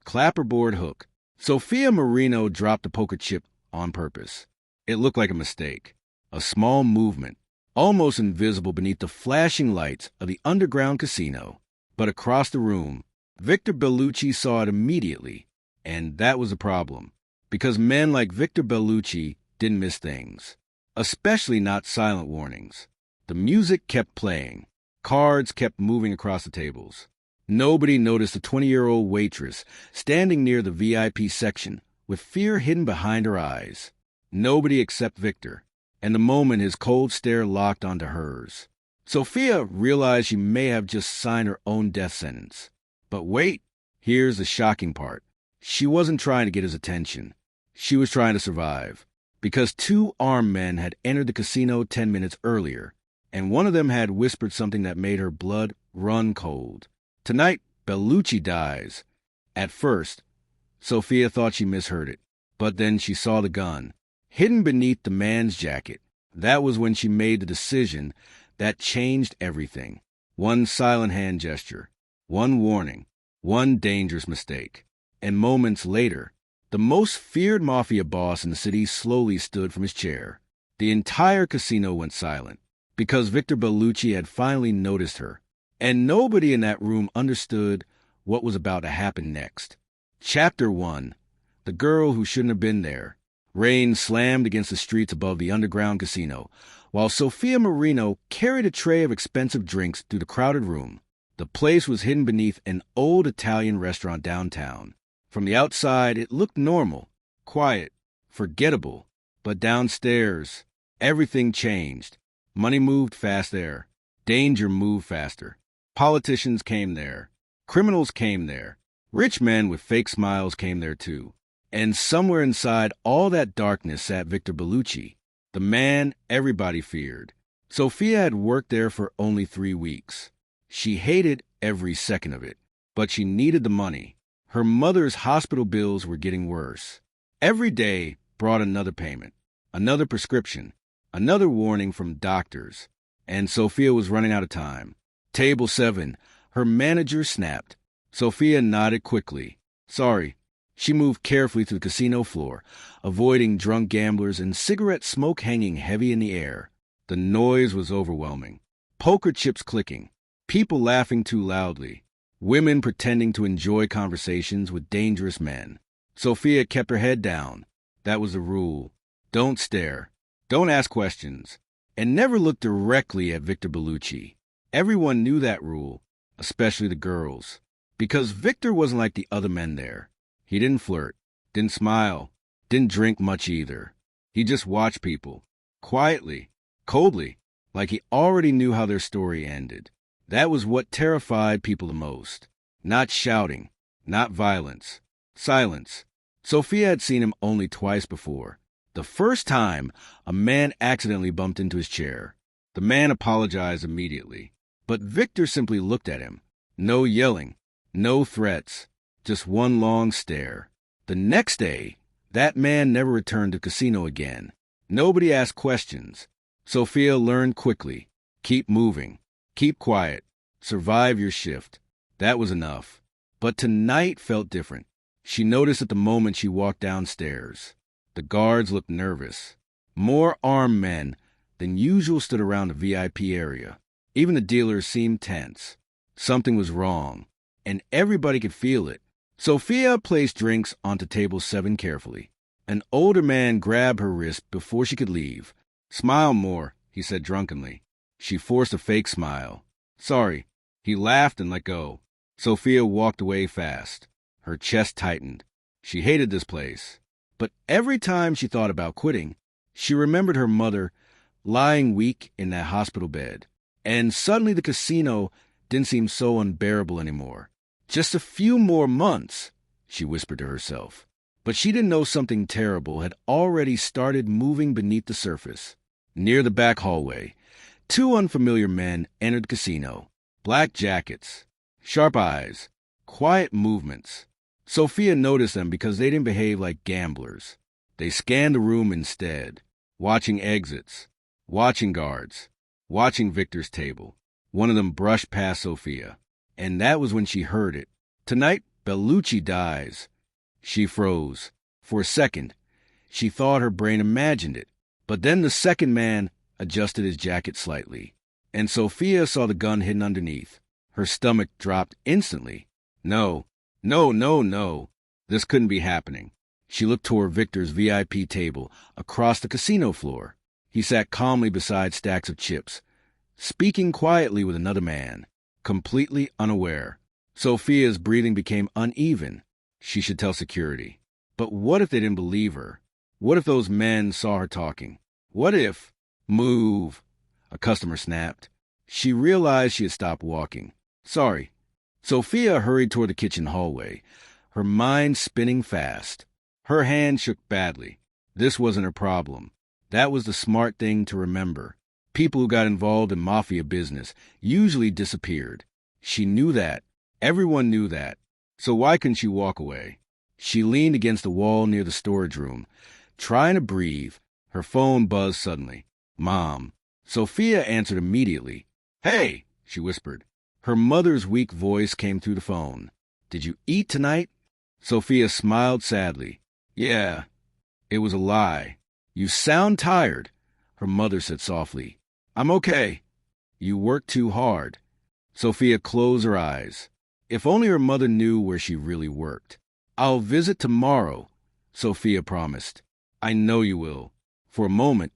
clapperboard hook. Sofia Marino dropped the poker chip on purpose. It looked like a mistake. A small movement, almost invisible beneath the flashing lights of the underground casino. But across the room, Viktor Bellucci saw it immediately. And that was a problem. Because men like Viktor Bellucci didn't miss things. Especially not silent warnings. The music kept playing. Cards kept moving across the tables. Nobody noticed the 20-year-old waitress standing near the VIP section with fear hidden behind her eyes. Nobody except Viktor, and the moment his cold stare locked onto hers. Sofia realized she may have just signed her own death sentence. But wait, here's the shocking part. She wasn't trying to get his attention. She was trying to survive. Because 2 armed men had entered the casino 10 minutes earlier, and one of them had whispered something that made her blood run cold. Tonight, Bellucci dies. At first, Sofia thought she misheard it, but then she saw the gun, hidden beneath the man's jacket. That was when she made the decision that changed everything. One silent hand gesture, one warning, one dangerous mistake. And moments later, the most feared Mafia boss in the city slowly stood from his chair. The entire casino went silent, because Viktor Bellucci had finally noticed her. And nobody in that room understood what was about to happen next. Chapter 1. The Girl Who Shouldn't Have Been There. Rain slammed against the streets above the underground casino, while Sofia Marino carried a tray of expensive drinks through the crowded room. The place was hidden beneath an old Italian restaurant downtown. From the outside, it looked normal, quiet, forgettable. But downstairs, everything changed. Money moved fast there. Danger moved faster. Politicians came there. Criminals came there. Rich men with fake smiles came there too. And somewhere inside all that darkness sat Viktor Bellucci, the man everybody feared. Sofia had worked there for only 3 weeks. She hated every second of it, but she needed the money. Her mother's hospital bills were getting worse. Every day brought another payment, another prescription, another warning from doctors. And Sofia was running out of time. Table 7. Her manager snapped. Sofia nodded quickly. Sorry. She moved carefully to the casino floor, avoiding drunk gamblers and cigarette smoke hanging heavy in the air. The noise was overwhelming. Poker chips clicking. People laughing too loudly. Women pretending to enjoy conversations with dangerous men. Sofia kept her head down. That was the rule. Don't stare. Don't ask questions. And never look directly at Viktor Bellucci. Everyone knew that rule, especially the girls. Because Viktor wasn't like the other men there. He didn't flirt, didn't smile, didn't drink much either. He just watched people, quietly, coldly, like he already knew how their story ended. That was what terrified people the most. Not shouting, not violence, silence. Sofia had seen him only twice before. The first time, a man accidentally bumped into his chair. The man apologized immediately. But Viktor simply looked at him. No yelling, no threats, just one long stare. The next day, that man never returned to the casino again. Nobody asked questions. Sofia learned quickly. Keep moving. Keep quiet. Survive your shift. That was enough. But tonight felt different. She noticed at the moment she walked downstairs. The guards looked nervous. More armed men than usual stood around the VIP area. Even the dealers seemed tense. Something was wrong, and everybody could feel it. Sofia placed drinks onto table 7 carefully. An older man grabbed her wrist before she could leave. Smile more, he said drunkenly. She forced a fake smile. Sorry. He laughed and let go. Sofia walked away fast. Her chest tightened. She hated this place. But every time she thought about quitting, she remembered her mother lying weak in that hospital bed. And suddenly the casino didn't seem so unbearable anymore. Just a few more months, she whispered to herself. But she didn't know something terrible had already started moving beneath the surface. Near the back hallway, 2 unfamiliar men entered the casino. Black jackets, sharp eyes, quiet movements. Sofia noticed them because they didn't behave like gamblers. They scanned the room instead, watching exits, watching guards, watching Viktor's table. One of them brushed past Sofia. And that was when she heard it. Tonight, Bellucci dies. She froze. For a second, she thought her brain imagined it. But then the second man adjusted his jacket slightly, and Sofia saw the gun hidden underneath. Her stomach dropped instantly. No, no, no, no. This couldn't be happening. She looked toward Victor's VIP table across the casino floor. He sat calmly beside stacks of chips, speaking quietly with another man, completely unaware. Sofia's breathing became uneven. She should tell security. But what if they didn't believe her? What if those men saw her talking? What if— Move! A customer snapped. She realized she had stopped walking. Sorry. Sofia hurried toward the kitchen hallway, her mind spinning fast. Her hand shook badly. This wasn't her problem. That was the smart thing to remember. People who got involved in Mafia business usually disappeared. She knew that. Everyone knew that. So why couldn't she walk away? She leaned against the wall near the storage room, trying to breathe. Her phone buzzed suddenly. Mom. Sofia answered immediately. Hey, she whispered. Her mother's weak voice came through the phone. Did you eat tonight? Sofia smiled sadly. Yeah. It was a lie. You sound tired, her mother said softly. I'm okay. You worked too hard. Sofia closed her eyes. If only her mother knew where she really worked. I'll visit tomorrow, Sofia promised. I know you will. For a moment,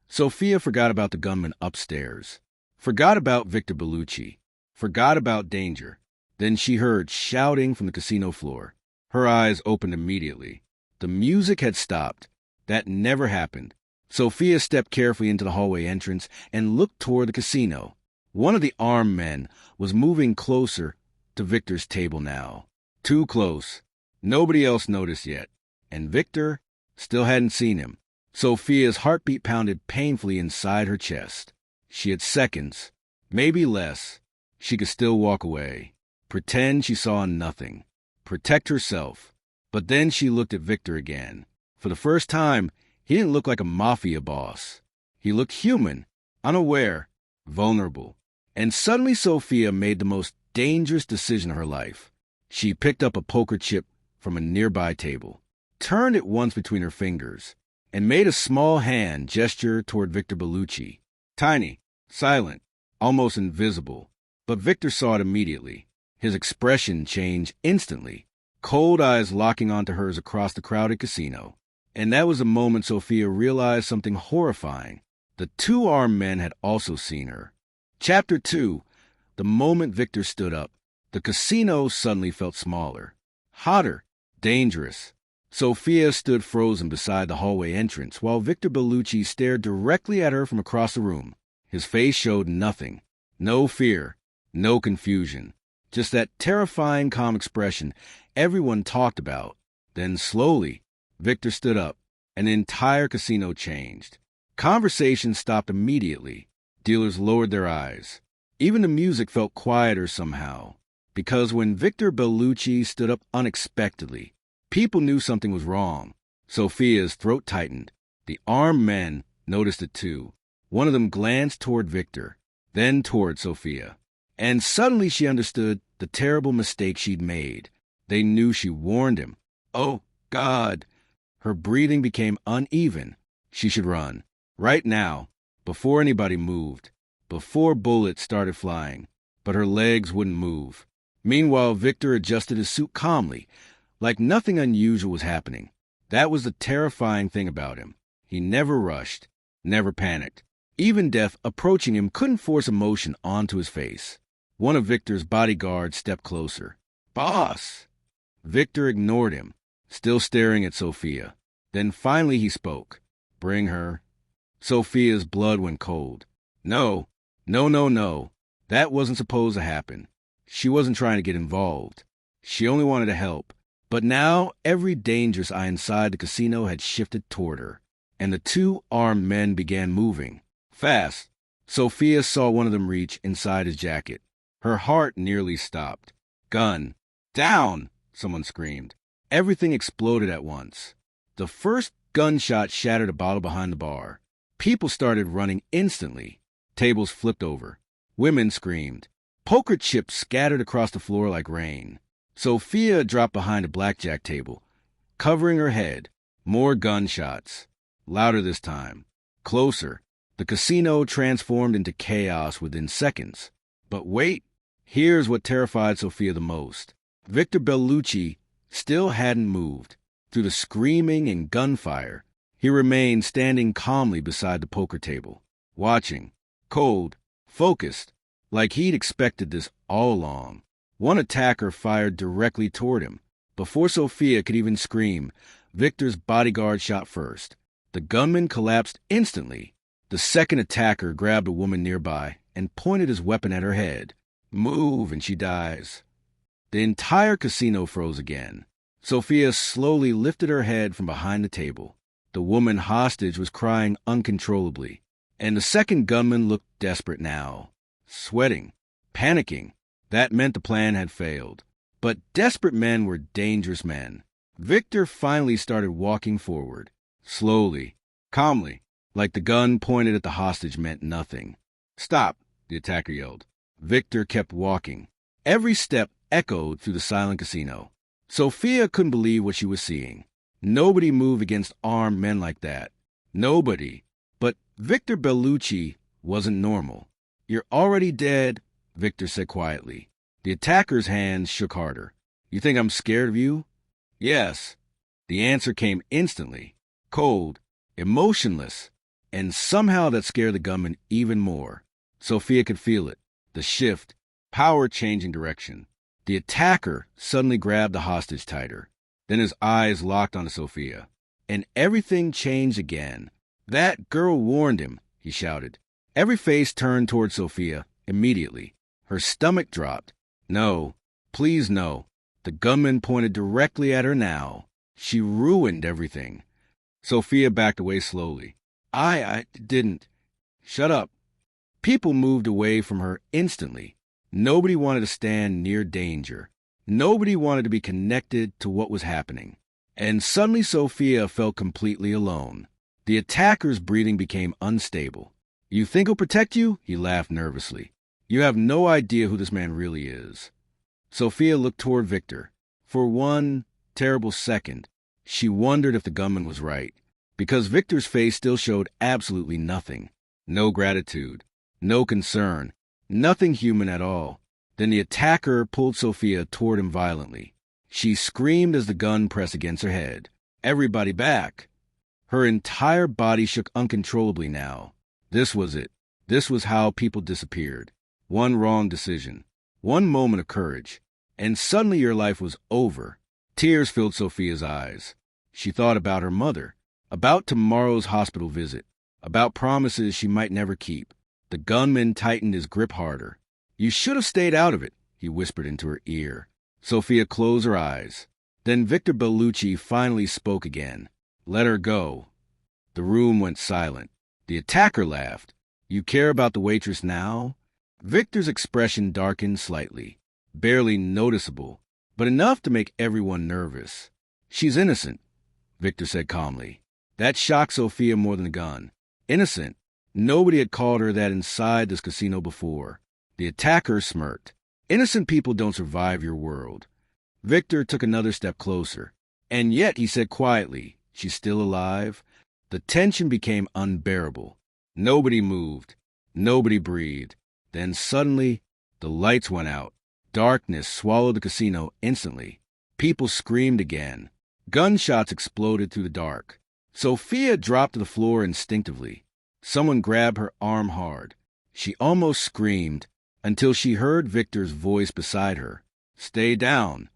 Sofia forgot about the gunman upstairs, forgot about Viktor Bellucci, forgot about danger. Then she heard shouting from the casino floor. Her eyes opened immediately. The music had stopped. That never happened. Sofia stepped carefully into the hallway entrance and looked toward the casino. One of the armed men was moving closer to Victor's table now. Too close. Nobody else noticed yet. And Victor still hadn't seen him. Sofia's heartbeat pounded painfully inside her chest. She had seconds, maybe less. She could still walk away, pretend she saw nothing, protect herself. But then she looked at Victor again. For the first time, he didn't look like a mafia boss. He looked human, unaware, vulnerable. And suddenly Sofia made the most dangerous decision of her life. She picked up a poker chip from a nearby table, turned it once between her fingers, and made a small hand gesture toward Viktor Bellucci. Tiny, silent, almost invisible. But Victor saw it immediately. His expression changed instantly, cold eyes locking onto hers across the crowded casino. And that was the moment Sofia realized something horrifying. The two armed men had also seen her. Chapter 2. The moment Victor stood up, the casino suddenly felt smaller, hotter, dangerous. Sofia stood frozen beside the hallway entrance while Viktor Bellucci stared directly at her from across the room. His face showed nothing. No fear, no confusion. Just that terrifying calm expression everyone talked about. Then slowly, Victor stood up, and the entire casino changed. Conversation stopped immediately. Dealers lowered their eyes. Even the music felt quieter somehow. Because when Viktor Bellucci stood up unexpectedly, people knew something was wrong. Sofia's throat tightened. The armed men noticed it too. One of them glanced toward Victor, then toward Sofia. And suddenly she understood the terrible mistake she'd made. They knew she warned him. Oh, God! Her breathing became uneven. She should run. Right now, before anybody moved, before bullets started flying. But her legs wouldn't move. Meanwhile, Victor adjusted his suit calmly, like nothing unusual was happening. That was the terrifying thing about him. He never rushed, never panicked. Even death approaching him couldn't force emotion onto his face. One of Victor's bodyguards stepped closer. Boss! Victor ignored him, still staring at Sofia. Then finally he spoke. Bring her. Sofia's blood went cold. No. That wasn't supposed to happen. She wasn't trying to get involved. She only wanted to help. But now every dangerous eye inside the casino had shifted toward her, and the two armed men began moving. Fast. Sofia saw one of them reach inside his jacket. Her heart nearly stopped. Gun. Down! Someone screamed. Everything exploded at once. The first gunshot shattered a bottle behind the bar. People started running instantly. Tables flipped over. Women screamed. Poker chips scattered across the floor like rain. Sofia dropped behind a blackjack table, covering her head. More gunshots. Louder this time. Closer. The casino transformed into chaos within seconds. But wait, here's what terrified Sofia the most. Viktor Bellucci still hadn't moved. Through the screaming and gunfire, he remained standing calmly beside the poker table, watching, cold, focused, like he'd expected this all along. One attacker fired directly toward him. Before Sofia could even scream, Viktor's bodyguard shot first. The gunman collapsed instantly. The second attacker grabbed a woman nearby and pointed his weapon at her head. Move and she dies. The entire casino froze again. Sofia slowly lifted her head from behind the table. The woman hostage was crying uncontrollably, and the second gunman looked desperate now. Sweating, panicking. That meant the plan had failed. But desperate men were dangerous men. Viktor finally started walking forward, slowly, calmly, like the gun pointed at the hostage meant nothing. Stop, the attacker yelled. Viktor kept walking. Every step echoed through the silent casino. Sofia couldn't believe what she was seeing. Nobody moved against armed men like that. Nobody. But Viktor Bellucci wasn't normal. You're already dead, Viktor said quietly. The attacker's hands shook harder. You think I'm scared of you? Yes. The answer came instantly. Cold, emotionless, and somehow that scared the gunman even more. Sofia could feel it. The shift, power changing direction. The attacker suddenly grabbed the hostage tighter. Then his eyes locked onto Sofia. And everything changed again. That girl warned him, he shouted. Every face turned toward Sofia immediately. Her stomach dropped. No, please no. The gunman pointed directly at her now. She ruined everything. Sofia backed away slowly. I didn't. Shut up. People moved away from her instantly. Nobody wanted to stand near danger. Nobody wanted to be connected to what was happening. And suddenly Sofia felt completely alone. The attacker's breathing became unstable. You think he'll protect you? He laughed nervously. You have no idea who this man really is. Sofia looked toward Viktor. For one terrible second, she wondered if the gunman was right, because Viktor's face still showed absolutely nothing. No gratitude, no concern, nothing human at all. Then the attacker pulled Sofia toward him violently. She screamed as the gun pressed against her head. Everybody back! Her entire body shook uncontrollably now. This was it. This was how people disappeared. One wrong decision. One moment of courage. And suddenly your life was over. Tears filled Sofia's eyes. She thought about her mother, about tomorrow's hospital visit, about promises she might never keep. The gunman tightened his grip harder. You should have stayed out of it, he whispered into her ear. Sofia closed her eyes. Then Viktor Bellucci finally spoke again. Let her go. The room went silent. The attacker laughed. You care about the waitress now? Viktor's expression darkened slightly, barely noticeable, but enough to make everyone nervous. She's innocent, Viktor said calmly. That shocked Sofia more than the gun. Innocent. Nobody had called her that inside this casino before. The attacker smirked. Innocent people don't survive your world. Viktor took another step closer. And yet, he said quietly, she's still alive? The tension became unbearable. Nobody moved. Nobody breathed. Then suddenly, the lights went out. Darkness swallowed the casino instantly. People screamed again. Gunshots exploded through the dark. Sofia dropped to the floor instinctively. Someone grabbed her arm hard. She almost screamed until she heard Viktor's voice beside her. Stay down.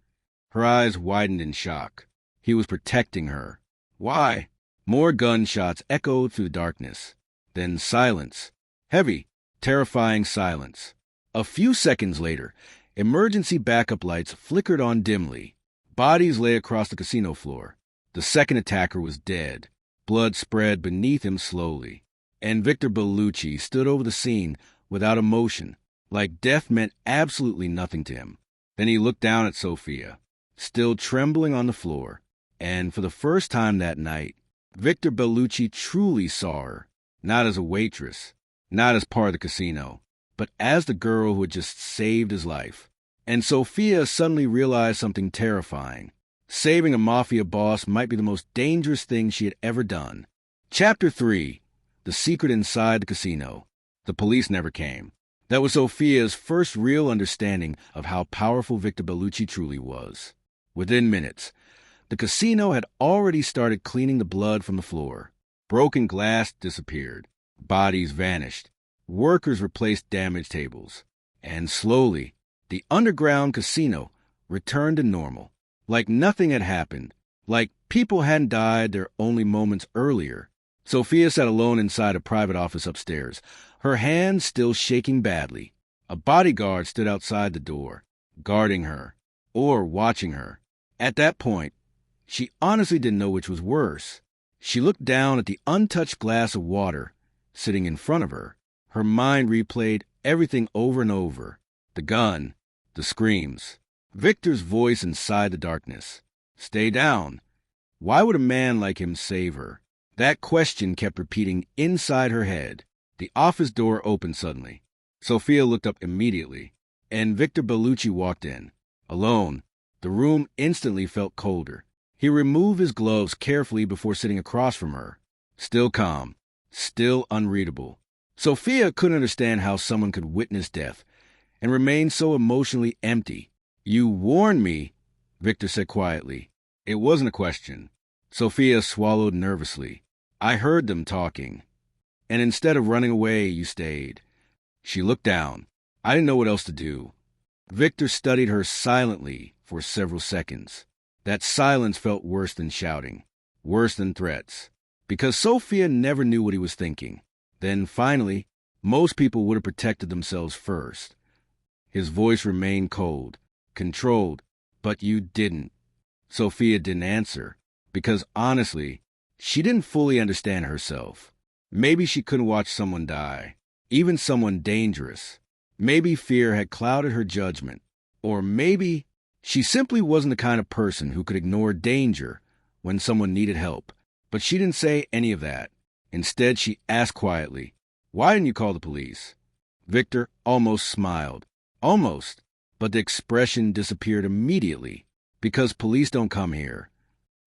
Her eyes widened in shock. He was protecting her. Why? More gunshots echoed through the darkness. Then silence. Heavy, terrifying silence. A few seconds later, emergency backup lights flickered on dimly. Bodies lay across the casino floor. The second attacker was dead. Blood spread beneath him slowly. And Viktor Bellucci stood over the scene without emotion, like death meant absolutely nothing to him. Then he looked down at Sofia, still trembling on the floor. And for the first time that night, Viktor Bellucci truly saw her, not as a waitress, not as part of the casino, but as the girl who had just saved his life. And Sofia suddenly realized something terrifying. Saving a Mafia boss might be the most dangerous thing she had ever done. Chapter 3. The Secret Inside the Casino. The police never came. That was Sofia's first real understanding of how powerful Viktor Bellucci truly was. Within minutes, the casino had already started cleaning the blood from the floor. Broken glass disappeared. Bodies vanished. Workers replaced damaged tables. And slowly, the underground casino returned to normal. Like nothing had happened. Like people hadn't died there only moments earlier. Sofia sat alone inside a private office upstairs, her hands still shaking badly. A bodyguard stood outside the door, guarding her, or watching her. At that point, she honestly didn't know which was worse. She looked down at the untouched glass of water sitting in front of her. Her mind replayed everything over and over. The gun, the screams, Victor's voice inside the darkness. Stay down. Why would a man like him save her? That question kept repeating inside her head. The office door opened suddenly. Sofia looked up immediately, and Viktor Bellucci walked in. Alone, the room instantly felt colder. He removed his gloves carefully before sitting across from her. Still calm, still unreadable. Sofia couldn't understand how someone could witness death and remain so emotionally empty. "You warned me," Victor said quietly. It wasn't a question. Sofia swallowed nervously. "I heard them talking. And instead of running away, you stayed." She looked down. "I didn't know what else to do." Victor studied her silently for several seconds. That silence felt worse than shouting, worse than threats, because Sofia never knew what he was thinking. Then finally, most people would have protected themselves first. His voice remained cold, controlled, "But you didn't." Sofia didn't answer, because honestly, she didn't fully understand herself. Maybe she couldn't watch someone die, even someone dangerous. Maybe fear had clouded her judgment. Or maybe she simply wasn't the kind of person who could ignore danger when someone needed help. But she didn't say any of that. Instead, she asked quietly, "Why didn't you call the police?" Victor almost smiled. Almost. But the expression disappeared immediately. "Because police don't come here."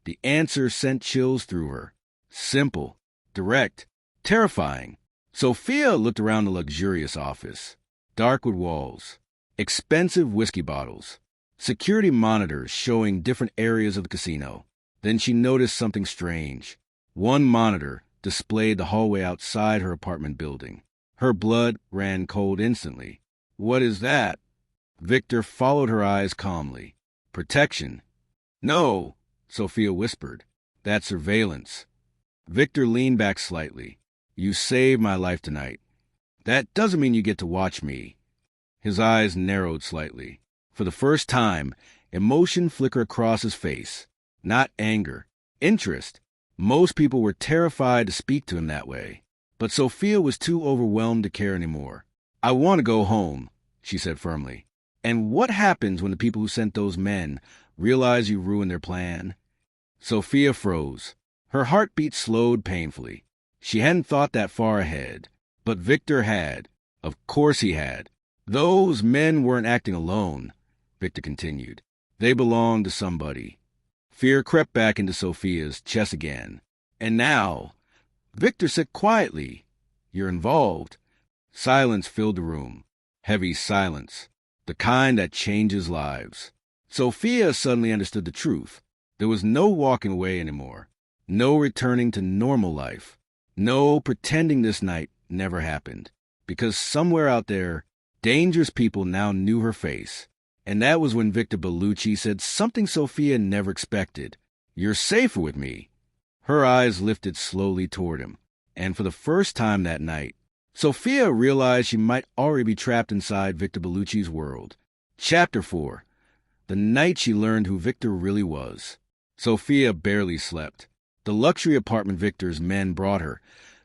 The answer sent chills through her. Simple, direct, terrifying. Sofia looked around the luxurious office. Dark wood walls, expensive whiskey bottles, security monitors showing different areas of the casino. Then she noticed something strange. One monitor displayed the hallway outside her apartment building. Her blood ran cold instantly. "What is that?" Victor followed her eyes calmly. "Protection." "No," Sofia whispered. "That's surveillance." Victor leaned back slightly. "You saved my life tonight. That doesn't mean you get to watch me." His eyes narrowed slightly. For the first time, emotion flickered across his face. Not anger, interest. Most people were terrified to speak to him that way. But Sofia was too overwhelmed to care anymore. "I want to go home," she said firmly. "And what happens when the people who sent those men realize you ruined their plan?" Sofia froze. Her heartbeat slowed painfully. She hadn't thought that far ahead. But Victor had. Of course he had. "Those men weren't acting alone," Victor continued. "They belonged to somebody." Fear crept back into Sofia's chest again. "And now," Victor said quietly, "you're involved." Silence filled the room. Heavy silence. The kind that changes lives. Sofia suddenly understood the truth. There was no walking away anymore. No returning to normal life. No pretending this night never happened. Because somewhere out there, dangerous people now knew her face. And that was when Viktor Bellucci said something Sofia never expected. "You're safer with me." Her eyes lifted slowly toward him. And for the first time that night, Sofia realized she might already be trapped inside Viktor Bellucci's world. Chapter 4. The night she learned who Victor really was. Sofia barely slept. The luxury apartment Victor's men brought her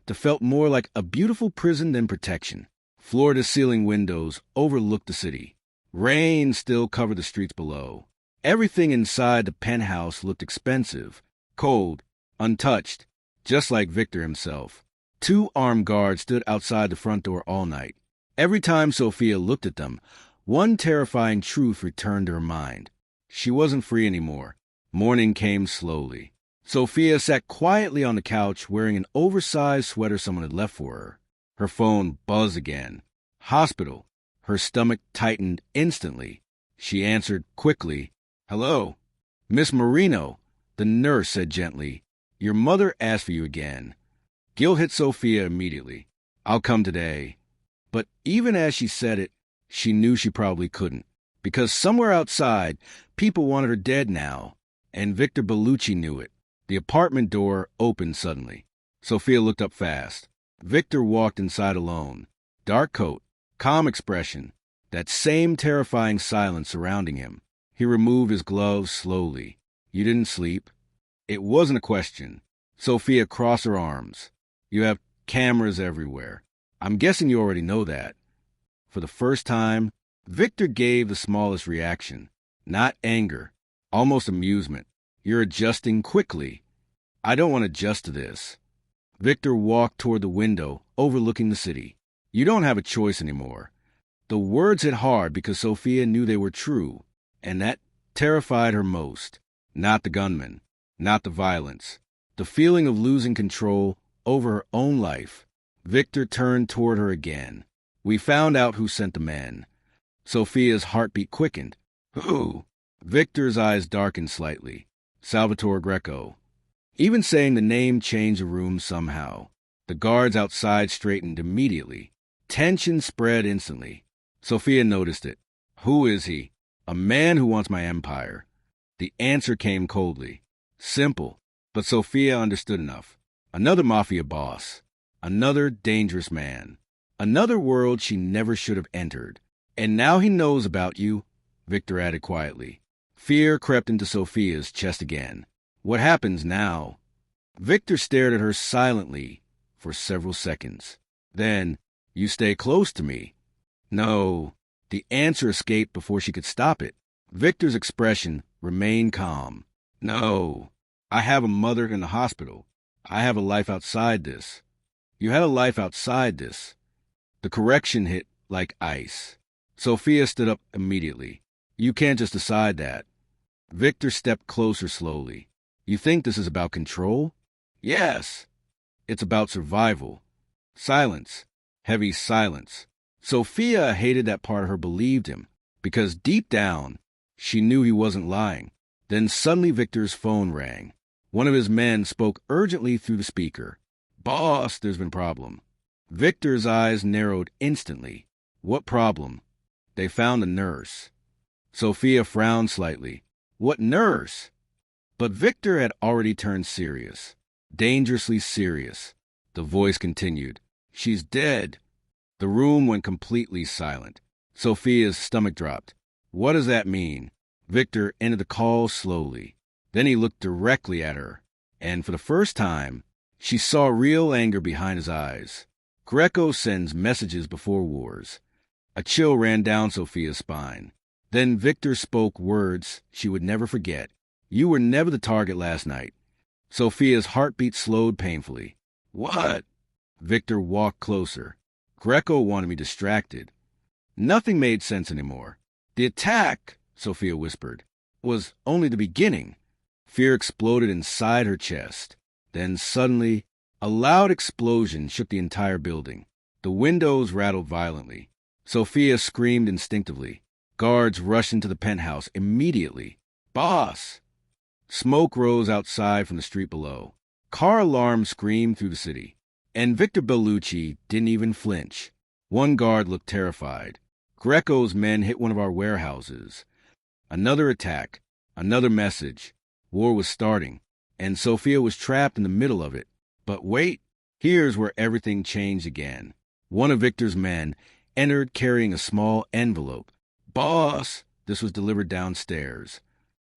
felt more like a beautiful prison than protection. Floor-to-ceiling windows overlooked the city. Rain still covered the streets below. Everything inside the penthouse looked expensive, cold, untouched, just like Victor himself. 2 armed guards stood outside the front door all night. Every time Sofia looked at them, One terrifying truth returned to her mind. She wasn't free anymore. Morning came slowly. Sofia sat quietly on the couch wearing an oversized sweater someone had left for her. Her phone buzzed again. Hospital. Her stomach tightened instantly. She answered quickly. "Hello." "Miss Marino," the nurse said gently. "Your mother asked for you again." Guilt hit Sofia immediately. "I'll come today." But even as she said it, she knew she probably couldn't, because somewhere outside, people wanted her dead now, and Viktor Bellucci knew it. The apartment door opened suddenly. Sofia looked up fast. Viktor walked inside alone. Dark coat, calm expression, that same terrifying silence surrounding him. He removed his gloves slowly. "You didn't sleep?" It wasn't a question. Sofia crossed her arms. "You have cameras everywhere. I'm guessing you already know that." For the first time, Viktor gave the smallest reaction. Not anger, almost amusement. "You're adjusting quickly." "I don't want to adjust to this." Viktor walked toward the window overlooking the city. "You don't have a choice anymore." The words hit hard because Sofia knew they were true, and that terrified her most. Not the gunman, not the violence, the feeling of losing control over her own life. Viktor turned toward her again. "We found out who sent the men." Sofia's heartbeat quickened. "Who?" Viktor's eyes darkened slightly. "Salvatore Greco." Even saying the name changed the room somehow. The guards outside straightened immediately. Tension spread instantly. Sofia noticed it. "Who is he?" "A man who wants my empire." The answer came coldly. Simple, but Sofia understood enough. Another Mafia boss. Another dangerous man. Another world she never should have entered. "And now he knows about you," Viktor added quietly. Fear crept into Sofia's chest again. "What happens now?" Viktor stared at her silently for several seconds. Then, "You stay close to me." "No." The answer escaped before she could stop it. Viktor's expression remained calm. "No. I have a mother in the hospital. I have a life outside this." "You had a life outside this." The correction hit like ice. Sofia stood up immediately. "You can't just decide that." Viktor stepped closer slowly. "You think this is about control?" "Yes." "It's about survival." Silence. Heavy silence. Sofia hated that part of her believed him, because deep down, she knew he wasn't lying. Then suddenly Viktor's phone rang. One of his men spoke urgently through the speaker. "Boss, there's been a problem." Viktor's eyes narrowed instantly. "What problem?" "They found a nurse." Sofia frowned slightly. "What nurse?" But Viktor had already turned serious. Dangerously serious. The voice continued. "She's dead." The room went completely silent. Sofia's stomach dropped. "What does that mean?" Viktor ended the call slowly. Then he looked directly at her, and for the first time, she saw real anger behind his eyes. Greco sends messages before wars. A chill ran down Sofia's spine. Then Viktor spoke words she would never forget. "You were never the target last night." Sofia's heartbeat slowed painfully. "What?" Viktor walked closer. "Greco wanted me distracted." Nothing made sense anymore. "The attack," Sofia whispered, "was only the beginning." Fear exploded inside her chest. Then suddenly, a loud explosion shook the entire building. The windows rattled violently. Sofia screamed instinctively. Guards rushed into the penthouse immediately. "Boss!" Smoke rose outside from the street below. Car alarms screamed through the city. And Viktor Bellucci didn't even flinch. One guard looked terrified. "Greco's men hit one of our warehouses." Another attack. Another message. War was starting, and Sofia was trapped in the middle of it. But wait, here's where everything changed again. One of Viktor's men entered carrying a small envelope. "Boss!" This was delivered downstairs.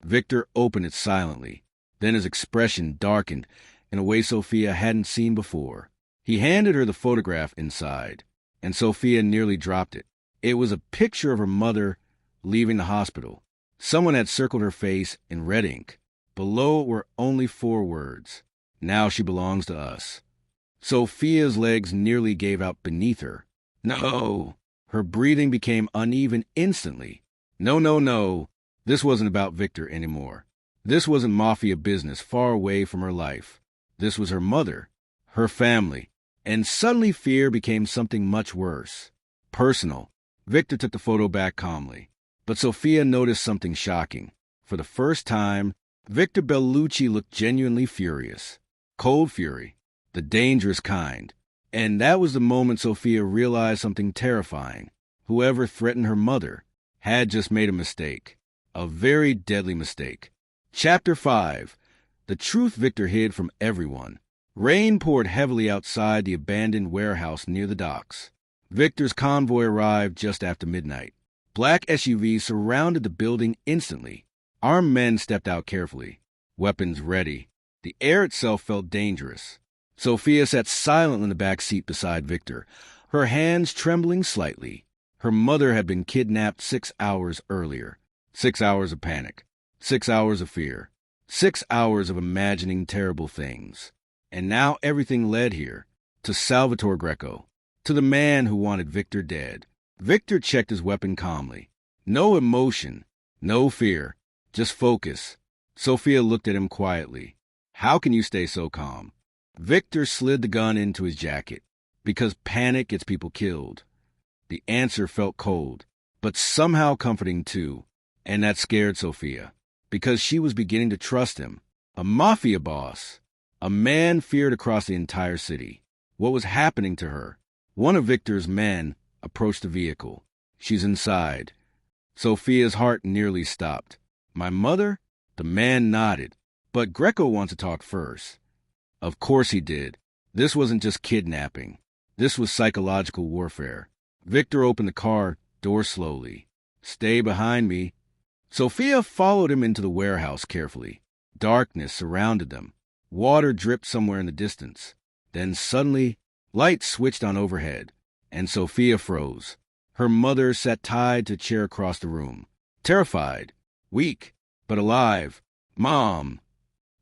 Viktor opened it silently. Then his expression darkened in a way Sofia hadn't seen before. He handed her the photograph inside, and Sofia nearly dropped it. It was a picture of her mother leaving the hospital. Someone had circled her face in red ink. Below were only 4 words. "Now she belongs to us." Sofia's legs nearly gave out beneath her. "No!" Her breathing became uneven instantly. No, no, no. This wasn't about Viktor anymore. This wasn't Mafia business far away from her life. This was her mother, her family. And suddenly fear became something much worse. Personal. Viktor took the photo back calmly. But Sofia noticed something shocking. For the first time, Viktor Bellucci looked genuinely furious. Cold fury. The dangerous kind. And that was the moment Sofia realized something terrifying. Whoever threatened her mother had just made a mistake. A very deadly mistake. Chapter 5. The truth Viktor hid from everyone. Rain poured heavily outside the abandoned warehouse near the docks. Viktor's convoy arrived just after midnight. Black SUVs surrounded the building instantly. Armed men stepped out carefully, weapons ready. The air itself felt dangerous. Sofia sat silent in the back seat beside Viktor, her hands trembling slightly. Her mother had been kidnapped 6 hours earlier. 6 hours of panic. 6 hours of fear. 6 hours of imagining terrible things. And now everything led here, to Salvatore Greco, to the man who wanted Viktor dead. Viktor checked his weapon calmly. No emotion, no fear, just focus. Sofia looked at him quietly. How can you stay so calm? Viktor slid the gun into his jacket. Because panic gets people killed. The answer felt cold, but somehow comforting too. And that scared Sofia, because she was beginning to trust him. A mafia boss. A man feared across the entire city. What was happening to her? One of Viktor's men approached the vehicle. She's inside. Sofia's heart nearly stopped. My mother? The man nodded. But Greco wants to talk first. Of course he did. This wasn't just kidnapping. This was psychological warfare. Viktor opened the car door slowly. Stay behind me. Sofia followed him into the warehouse carefully. Darkness surrounded them. Water dripped somewhere in the distance. Then suddenly, light switched on overhead, and Sofia froze. Her mother sat tied to a chair across the room. Terrified. Weak, but alive. Mom!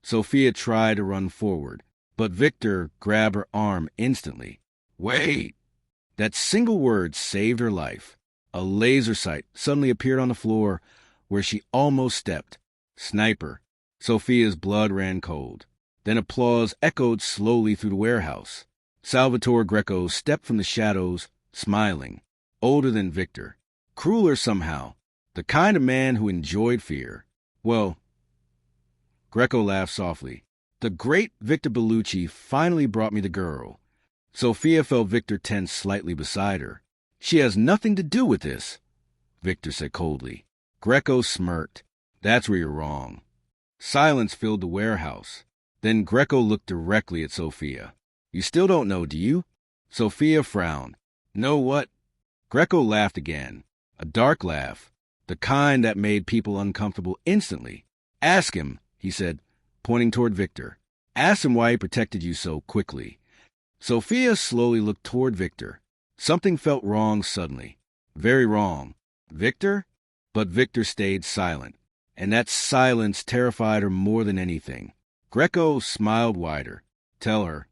Sofia tried to run forward, but Viktor grabbed her arm instantly. Wait! That single word saved her life. A laser sight suddenly appeared on the floor where she almost stepped. Sniper. Sofia's blood ran cold. Then applause echoed slowly through the warehouse. Salvatore Greco stepped from the shadows, smiling. Older than Viktor. Crueler somehow. The kind of man who enjoyed fear. Well, Greco laughed softly. The great Viktor Bellucci finally brought me the girl. Sofia felt Viktor tense slightly beside her. She has nothing to do with this, Viktor said coldly. Greco smirked. That's where you're wrong. Silence filled the warehouse. Then Greco looked directly at Sofia. You still don't know, do you? Sofia frowned. Know what? Greco laughed again. A dark laugh. The kind that made people uncomfortable instantly. Ask him, he said, pointing toward Viktor. Ask him why he protected you so quickly. Sofia slowly looked toward Viktor. Something felt wrong suddenly. Very wrong. Viktor? But Viktor stayed silent, and that silence terrified her more than anything. Greco smiled wider. Tell her.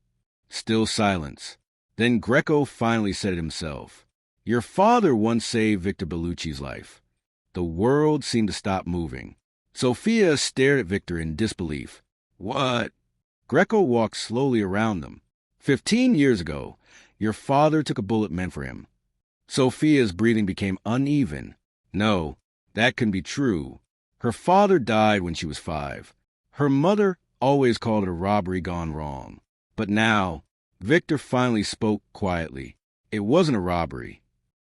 Still silence. Then Greco finally said it himself. Your father once saved Viktor Bellucci's life. The world seemed to stop moving. Sofia stared at Viktor in disbelief. What? Greco walked slowly around them. 15 years ago, your father took a bullet meant for him. Sofia's breathing became uneven. No, that couldn't be true. Her father died when she was 5. Her mother always called it a robbery gone wrong. But now, Viktor finally spoke quietly. It wasn't a robbery.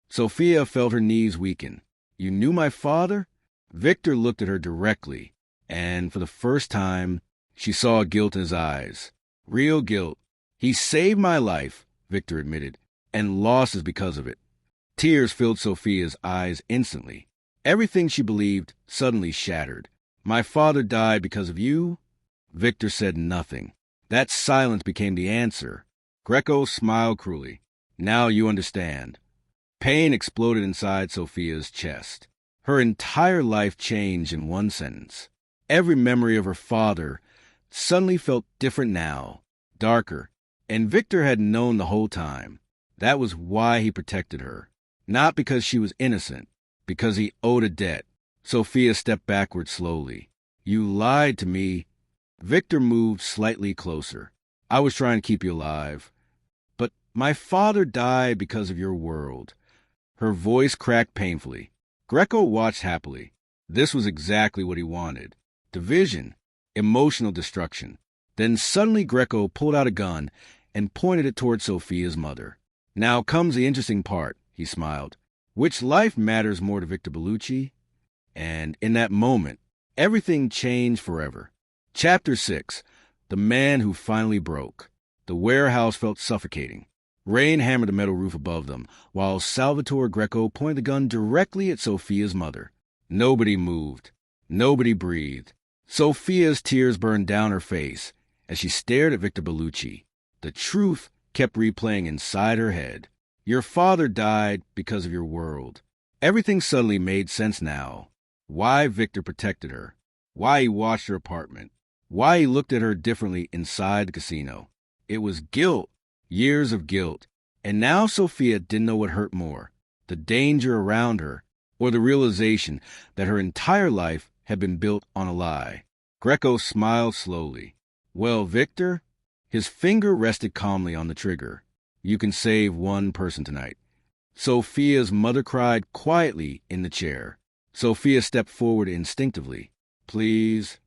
Sofia felt her knees weaken. You knew my father? Viktor looked at her directly, and for the first time, she saw guilt in his eyes. Real guilt. He saved my life, Viktor admitted, and losses because of it. Tears filled Sofia's eyes instantly. Everything she believed suddenly shattered. My father died because of you? Viktor said nothing. That silence became the answer. Greco smiled cruelly. Now you understand. Pain exploded inside Sofia's chest. Her entire life changed in one sentence. Every memory of her father suddenly felt different now, darker, and Viktor had known the whole time. That was why he protected her. Not because she was innocent, because he owed a debt. Sofia stepped backward slowly. You lied to me. Viktor moved slightly closer. I was trying to keep you alive. But my father died because of your world. Her voice cracked painfully. Greco watched happily. This was exactly what he wanted. Division, emotional destruction. Then suddenly Greco pulled out a gun and pointed it toward Sofia's mother. Now comes the interesting part, he smiled. Which life matters more to Viktor Bellucci? And in that moment, everything changed forever. Chapter 6. The Man Who Finally Broke. The warehouse felt suffocating. Rain hammered the metal roof above them, while Salvatore Greco pointed the gun directly at Sofia's mother. Nobody moved. Nobody breathed. Sofia's tears burned down her face as she stared at Viktor Bellucci. The truth kept replaying inside her head. Your father died because of your world. Everything suddenly made sense now. Why Viktor protected her. Why he watched her apartment. Why he looked at her differently inside the casino. It was guilt. Years of guilt. And now Sofia didn't know what hurt more. The danger around her, or the realization that her entire life had been built on a lie. Greco smiled slowly. Well, Viktor? His finger rested calmly on the trigger. You can save one person tonight. Sofia's mother cried quietly in the chair. Sofia stepped forward instinctively. Please?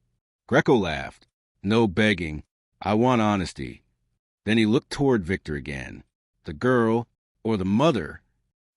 Greco laughed. No begging. I want honesty. Then he looked toward Viktor again. The girl, or the mother.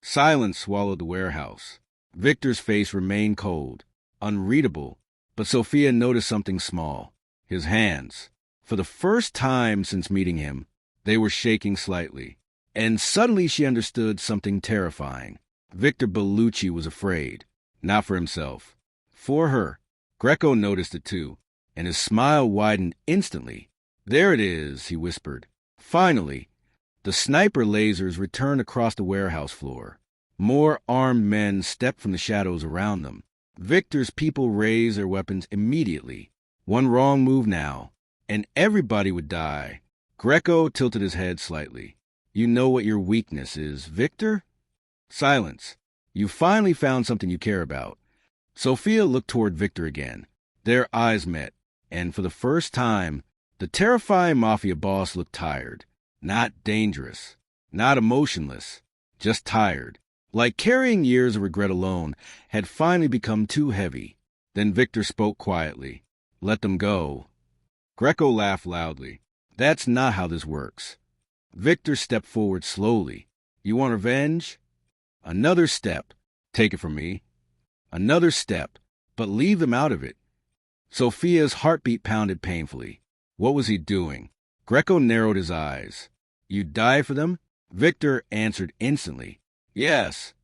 Silence swallowed the warehouse. Viktor's face remained cold, unreadable, but Sofia noticed something small. His hands. For the first time since meeting him, they were shaking slightly. And suddenly she understood something terrifying. Viktor Bellucci was afraid. Not for himself. For her. Greco noticed it too, and his smile widened instantly. There it is, he whispered. Finally, the sniper lasers returned across the warehouse floor. More armed men stepped from the shadows around them. Viktor's people raised their weapons immediately. One wrong move now, and everybody would die. Greco tilted his head slightly. You know what your weakness is, Viktor? Silence. You finally found something you care about. Sofia looked toward Viktor again. Their eyes met, and for the first time, the terrifying Mafia boss looked tired. Not dangerous. Not emotionless. Just tired. Like carrying years of regret alone had finally become too heavy. Then Viktor spoke quietly. Let them go. Greco laughed loudly. That's not how this works. Viktor stepped forward slowly. You want revenge? Another step. Take it from me. Another step. But leave them out of it. Sofia's heartbeat pounded painfully. What was he doing? Greco narrowed his eyes. You'd die for them? Viktor answered instantly. Yes.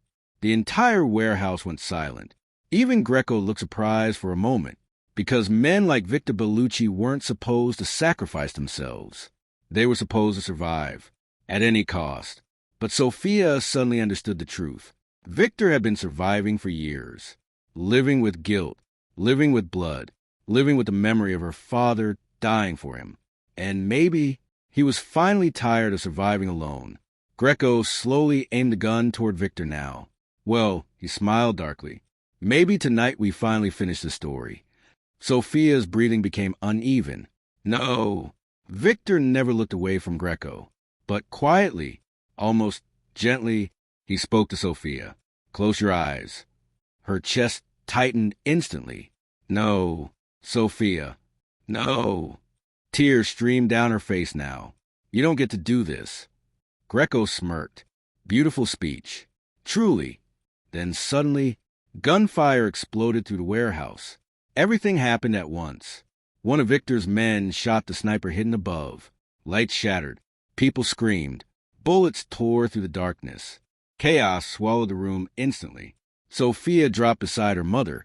The entire warehouse went silent. Even Greco looked surprised for a moment, because men like Viktor Bellucci weren't supposed to sacrifice themselves. They were supposed to survive, at any cost. But Sofia suddenly understood the truth. Viktor had been surviving for years, living with guilt, living with blood, living with the memory of her father dying for him. And maybe he was finally tired of surviving alone. Greco slowly aimed the gun toward Viktor now. Well, he smiled darkly. Maybe tonight we finally finish the story. Sofia's breathing became uneven. No. Viktor never looked away from Greco. But quietly, almost gently, he spoke to Sofia. Close your eyes. Her chest tightened instantly. No. Sofia. No. Tears streamed down her face now. You don't get to do this. Greco smirked. Beautiful speech. Truly. Then suddenly, gunfire exploded through the warehouse. Everything happened at once. One of Viktor's men shot the sniper hidden above. Lights shattered. People screamed. Bullets tore through the darkness. Chaos swallowed the room instantly. Sofia dropped beside her mother,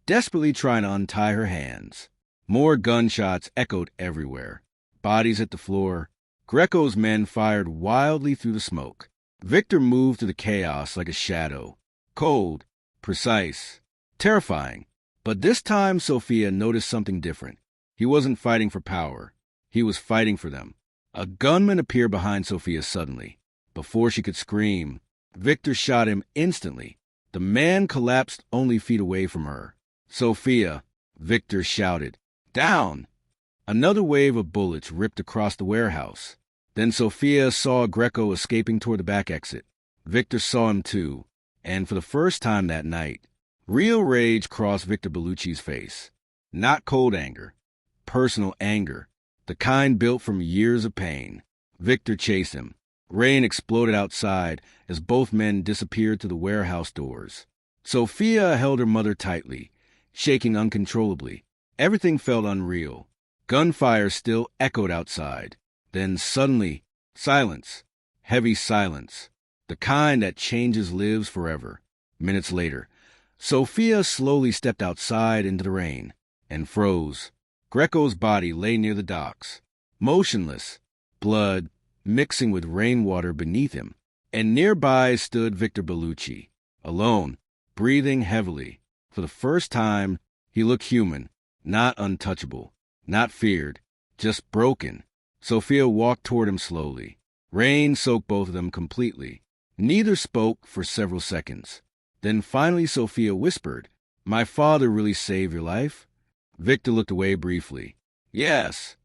desperately trying to untie her hands. More gunshots echoed everywhere. Bodies hit the floor. Greco's men fired wildly through the smoke. Viktor moved through the chaos like a shadow. Cold, precise, terrifying. But this time Sofia noticed something different. He wasn't fighting for power. He was fighting for them. A gunman appeared behind Sofia suddenly. Before she could scream, Viktor shot him instantly. The man collapsed only feet away from her. "Sofia," Viktor shouted. "Down!" Another wave of bullets ripped across the warehouse. Then Sofia saw Greco escaping toward the back exit. Viktor saw him too, and for the first time that night, real rage crossed Viktor Bellucci's face. Not cold anger, personal anger, the kind built from years of pain. Viktor chased him. Rain exploded outside as both men disappeared through the warehouse doors. Sofia held her mother tightly, shaking uncontrollably. Everything felt unreal. Gunfire still echoed outside. Then suddenly, silence. Heavy silence. The kind that changes lives forever. Minutes later, Sofia slowly stepped outside into the rain and froze. Greco's body lay near the docks, motionless, blood mixing with rainwater beneath him. And nearby stood Viktor Bellucci, alone, breathing heavily. For the first time, he looked human, not untouchable, not feared, just broken. Sofia walked toward him slowly. Rain soaked both of them completely. Neither spoke for several seconds. Then finally Sofia whispered, "My father really saved your life?" Viktor looked away briefly. "Yes.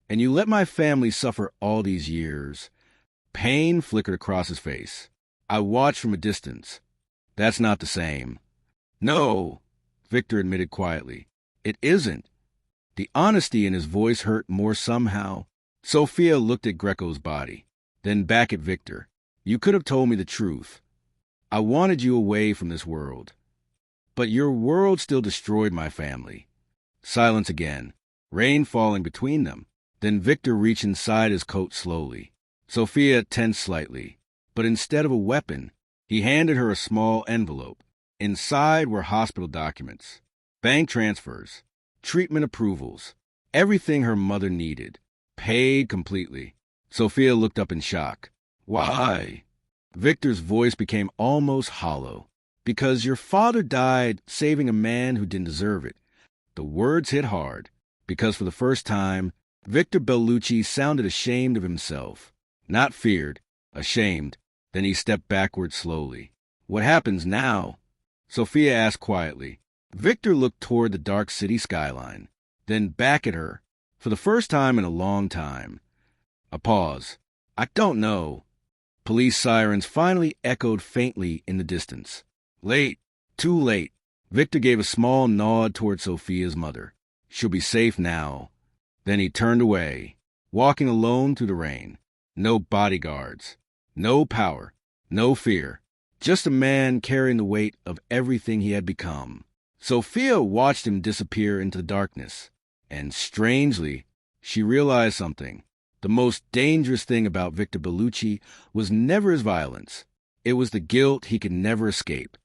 And you let my family suffer all these years." Pain flickered across his face. I watched from a distance. "That's not the same." "No," Viktor admitted quietly. "It isn't." The honesty in his voice hurt more somehow. Sofia looked at Greco's body, then back at Viktor. "You could have told me the truth. I wanted you away from this world. But your world still destroyed my family." Silence again, rain falling between them. Then Viktor reached inside his coat slowly. Sofia tensed slightly, but instead of a weapon, he handed her a small envelope. Inside were hospital documents, bank transfers, treatment approvals, everything her mother needed, paid completely. Sofia looked up in shock. "Why?" Viktor's voice became almost hollow. "Because your father died saving a man who didn't deserve it." The words hit hard, because for the first time, Viktor Bellucci sounded ashamed of himself. Not feared, ashamed. Then he stepped backward slowly. "What happens now?" Sofia asked quietly. Viktor looked toward the dark city skyline, then back at her, for the first time in a long time. A pause. "I don't know." Police sirens finally echoed faintly in the distance. "Late. Too late." Viktor gave a small nod toward Sofia's mother. "She'll be safe now." Then he turned away, walking alone through the rain. No bodyguards, no power, no fear. Just a man carrying the weight of everything he had become. Sofia watched him disappear into the darkness. And strangely, she realized something. The most dangerous thing about Viktor Bellucci was never his violence. It was the guilt he could never escape.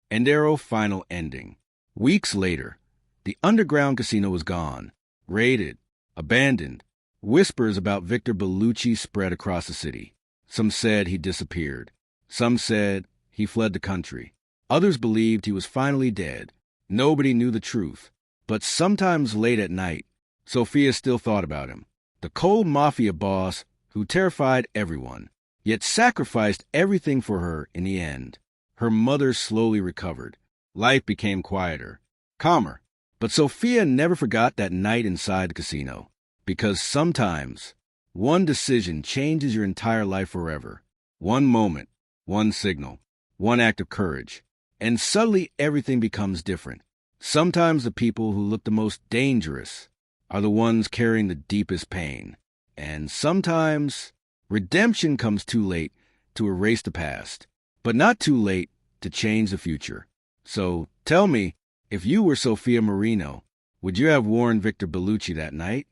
Endero final ending. Weeks later, the underground casino was gone, raided, abandoned. Whispers about Viktor Bellucci spread across the city. Some said he disappeared. Some said he fled the country. Others believed he was finally dead. Nobody knew the truth. But sometimes late at night, Sofia still thought about him. The cold Mafia boss who terrified everyone, yet sacrificed everything for her in the end. Her mother slowly recovered. Life became quieter, calmer. But Sofia never forgot that night inside the casino. Because sometimes, one decision changes your entire life forever. One moment, one signal, one act of courage. And suddenly everything becomes different. Sometimes the people who look the most dangerous are the ones carrying the deepest pain. And sometimes redemption comes too late to erase the past, but not too late to change the future. So tell me, if you were Sofia Marino, would you have warned Viktor Bellucci that night?